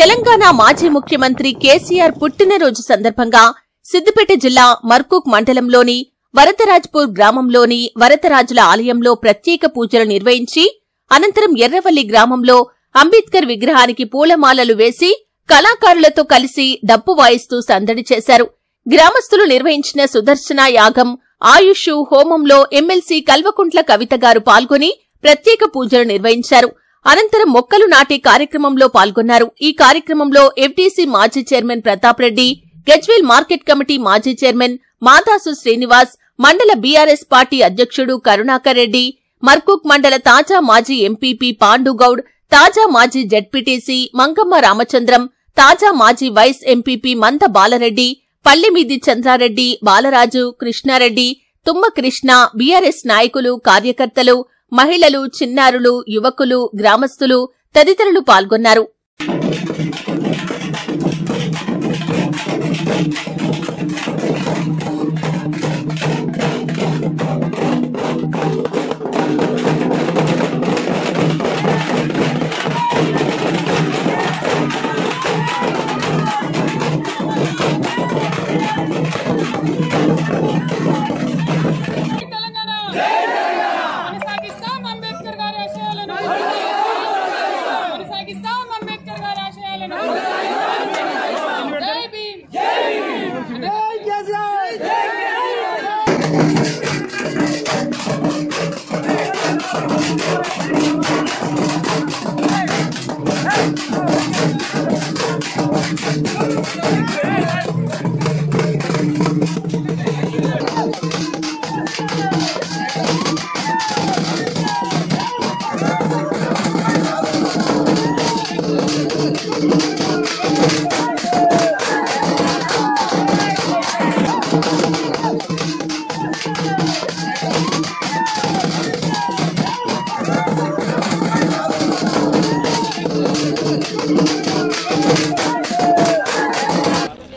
తెలంగాణ మాజీ ముఖ్యమంత్రి కేసీఆర్ పుట్టినరోజు సందర్భంగా సిద్దిపేట జిల్లా మర్కూక్ మండలంలోని వరదరాజ్పూర్ గ్రామంలోని వరదరాజుల ఆలయంలో ప్రత్యేక పూజలు నిర్వహించి అనంతరం ఎర్రవల్లి గ్రామంలో అంబేద్కర్ విగ్రహానికి పూలమాలలు వేసి కళాకారులతో కలిసి డప్పు వాయిస్తూ సందడి చేశారు. గ్రామస్తులు నిర్వహించిన సుదర్శన యాగం, ఆయుష్ హోమంలో ఎమ్మెల్సీ కల్వకుంట్ల కవిత గారు పాల్గొని ప్రత్యేక పూజలు నిర్వహించారు. అనంతరం మొక్కలు నాటే కార్యక్రమంలో పాల్గొన్నారు. ఈ కార్యక్రమంలో ఎఫ్డీసీ మాజీ chairman Pratap Reddy, Gajwel market committee మాజీ చైర్మన్ మాదాసు శ్రీనివాస్, మండల బీఆర్ఎస్ పార్టీ అధ్యక్షుడు కరుణాకర్ రెడ్డి, మర్కూక్ మండల తాజా మాజీ ఎంపీపీ పాండుగౌడ్, తాజా మాజీ జడ్పీటీసీ మంగమ్మ రామచంద్రం, తాజా మాజీ వైస్ ఎంపీపీ మంద బాలరెడ్డి, పల్లిమీది చంద్రారెడ్డి, బాలరాజు, కృష్ణారెడ్డి, తుమ్మ కృష్ణ, బీఆర్ఎస్ నాయకులు, కార్యకర్తలు, మహిళలు, చిన్నారులు, యువకులు, గ్రామస్తులు తదితరులు పాల్గొన్నారు.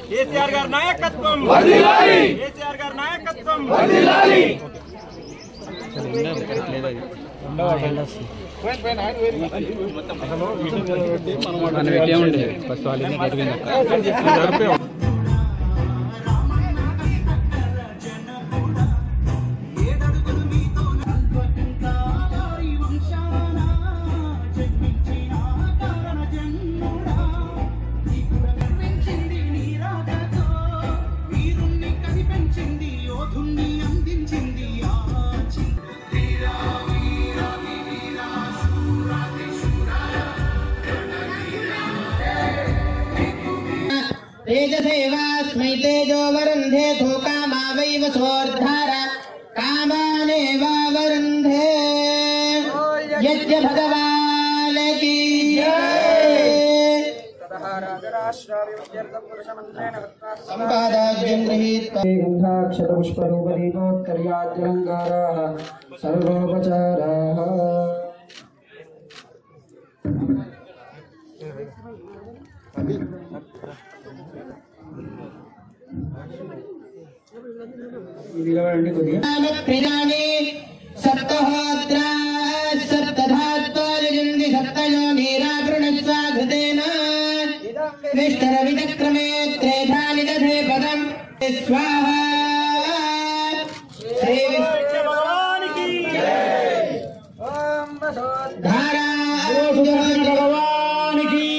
కేసీఆర్ గారి నాయకత్వం వర్ధిల్లాలి, కేసీఆర్ గారి నాయకత్వం వర్ధిల్లాలి. तेजसेवास्मै तेजो वरुन्धे कामावैव सोर्धारा कामानेव वरुन्धे यज्ञ भगवान की सम्पादाज्यं गृहीत्वा गन्धाक्षतपुष्परूपदीपोत्तर्याद्यलङ्काराः सर्वोपचाराः प्रियाणि सप्तहोत्रा सप्तधात्वार्जुन्ति सप्तयो नीरावृणस्वाघृतेन विष्टरविचक्रमे त्रेधानि दधे पदम् स्वाहा श्री भगवान की धारा भगवान की